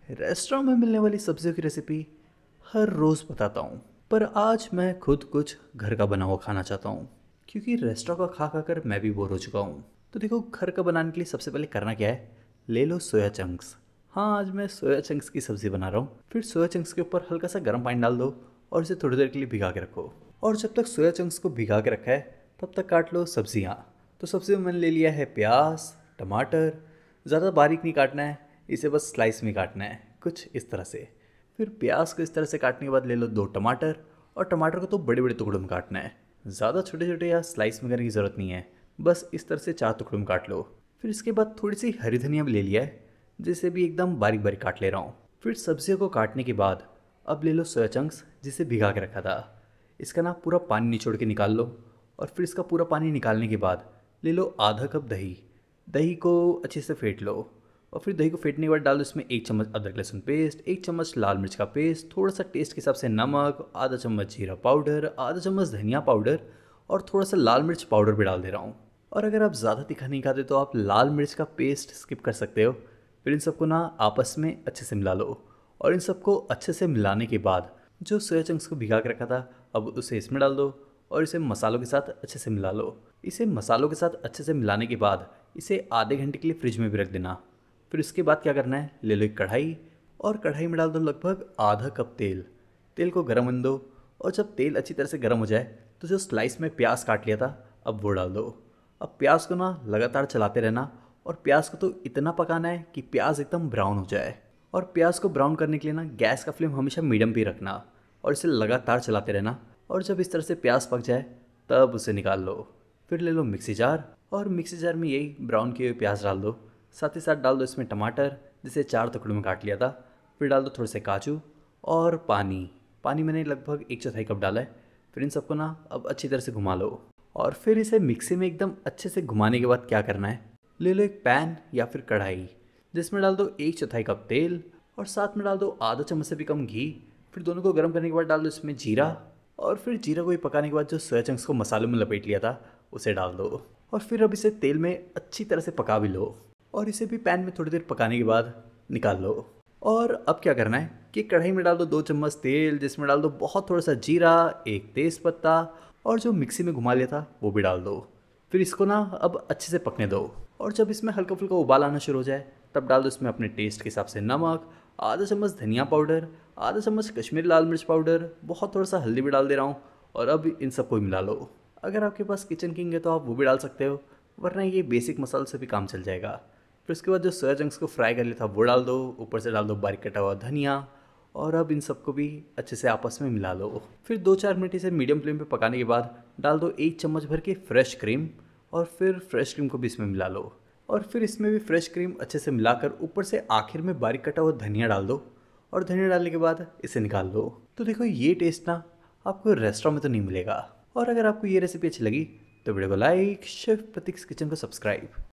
Restaurant में मिलने वाली सब्जियों की रेसिपी हर रोज़ बताता हूँ, पर आज मैं खुद कुछ घर का बना हुआ खाना चाहता हूँ क्योंकि रेस्टोरेंट का खा खा कर मैं भी बोर हो चुका हूँ। तो देखो, घर का बनाने के लिए सबसे पहले करना क्या है, ले लो सोया चंक्स। हाँ, आज मैं सोया चंक्स की सब्ज़ी बना रहा हूँ। फिर सोया चंक्स के ऊपर हल्का सा गर्म पानी डाल दो और इसे थोड़ी देर के लिए भिगा के रखो। और जब तक सोया चंक्स को भिगा के रखा है तब तक काट लो सब्जियाँ। तो सब्जियों में मैंने ले लिया है प्याज, टमाटर। ज़्यादा बारीक नहीं काटना है, इसे बस स्लाइस में काटना है, कुछ इस तरह से। फिर प्याज को इस तरह से काटने के बाद ले लो 2 टमाटर, और टमाटर को तो बड़े बड़े टुकड़ों में काटना है। ज़्यादा छोटे छोटे या स्लाइस में करने की ज़रूरत नहीं है, बस इस तरह से 4 टुकड़ों में काट लो। फिर इसके बाद थोड़ी सी हरी धनिया भी ले लिया है, जिसे भी एकदम बारीक बारीक काट ले रहा हूँ। फिर सब्जियों को काटने के बाद अब ले लो सोया चंक्स, जिसे भिगा के रखा था। इसका ना पूरा पानी निचोड़ के निकाल लो। और फिर इसका पूरा पानी निकालने के बाद ले लो आधा कप दही। दही को अच्छे से फेंट लो। और फिर दही को फेंटने के बाद डाल दो इसमें 1 चम्मच अदरक लहसुन पेस्ट, 1 चम्मच लाल मिर्च का पेस्ट, थोड़ा सा टेस्ट के हिसाब से नमक, आधा चम्मच जीरा पाउडर, आधा चम्मच धनिया पाउडर, और थोड़ा सा लाल मिर्च पाउडर भी डाल दे रहा हूँ। और अगर आप ज़्यादा तीखा नहीं खाते तो आप लाल मिर्च का पेस्ट स्किप कर सकते हो। फिर इन सबको ना आपस में अच्छे से मिला लो। और इन सबको अच्छे से मिलाने के बाद जो सोया चंक्स को भिगा के रखा था, अब उसे इसमें डाल दो और इसे मसालों के साथ अच्छे से मिला लो। इसे मसालों के साथ अच्छे से मिलाने के बाद इसे आधे घंटे के लिए फ्रिज में भी रख देना। फिर इसके बाद क्या करना है, ले लो एक कढ़ाई, और कढ़ाई में डाल दो लगभग आधा कप तेल। तेल को गर्म होने दो, और जब तेल अच्छी तरह से गर्म हो जाए तो जो स्लाइस में प्याज काट लिया था अब वो डाल दो। अब प्याज को ना लगातार चलाते रहना, और प्याज को तो इतना पकाना है कि प्याज एकदम ब्राउन हो जाए। और प्याज को ब्राउन करने के लिए ना गैस का फ्लेम हमेशा मीडियम पे रखना, और इसे लगातार चलाते रहना। और जब इस तरह से प्याज पक जाए तब उसे निकाल लो। फिर ले लो मिक्सी जार, और मिक्सी जार में यही ब्राउन किए हुए प्याज डाल दो। साथ ही साथ डाल दो इसमें टमाटर, जिसे 4 टुकड़ों में काट लिया था। फिर डाल दो थोड़े से काजू और पानी। पानी मैंने लगभग 1/4 कप डाला है। फिर इन सबको ना अब अच्छी तरह से घुमा लो। और फिर इसे मिक्सी में एकदम अच्छे से घुमाने के बाद क्या करना है, ले लो एक पैन या फिर कढ़ाई, जिसमें डाल दो 1/4 कप तेल, और साथ में डाल दो आधा चम्मच से भी कम घी। फिर दोनों को गर्म करने के बाद डाल दो इसमें जीरा। और फिर जीरा को ही पकाने के बाद जो सोया चंक्स को मसालों में लपेट लिया था उसे डाल दो। और फिर अब इसे तेल में अच्छी तरह से पका भी लो, और इसे भी पैन में थोड़ी देर पकाने के बाद निकाल लो। और अब क्या करना है कि कढ़ाई में डाल दो 2 चम्मच तेल, जिसमें डाल दो बहुत थोड़ा सा जीरा, एक तेज पत्ता, और जो मिक्सी में घुमा लिया था वो भी डाल दो। फिर इसको ना अब अच्छे से पकने दो। और जब इसमें हल्का फुल्का उबाल आना शुरू हो जाए तब डाल दो इसमें अपने टेस्ट के हिसाब से नमक, आधा चम्मच धनिया पाउडर, आधा चम्मच कश्मीरी लाल मिर्च पाउडर, बहुत थोड़ा सा हल्दी भी डाल दे रहा हूँ। और अब इन सबको मिला लो। अगर आपके पास किचन किंग है तो आप वो भी डाल सकते हो, वरना ये बेसिक मसालों से भी काम चल जाएगा। फिर उसके बाद जो सोया चंक्स को फ्राई कर लिया था वो डाल दो, ऊपर से डाल दो बारीक कटा हुआ धनिया। और अब इन सबको भी अच्छे से आपस में मिला लो। फिर 2-4 मिनट इसे मीडियम फ्लेम पे पकाने के बाद डाल दो 1 चम्मच भर के फ्रेश क्रीम, और फिर फ्रेश क्रीम को भी इसमें मिला लो। और फिर इसमें भी फ्रेश क्रीम अच्छे से मिलाकर ऊपर से आखिर में बारीक कटा हुआ धनिया डाल दो। और धनिया डालने के बाद इसे निकाल लो। तो देखो, ये टेस्ट ना आपको रेस्टोरेंट में तो नहीं मिलेगा। और अगर आपको ये रेसिपी अच्छी लगी तो वीडियो को लाइक, शेफ प्रतीक्स किचन को सब्सक्राइब।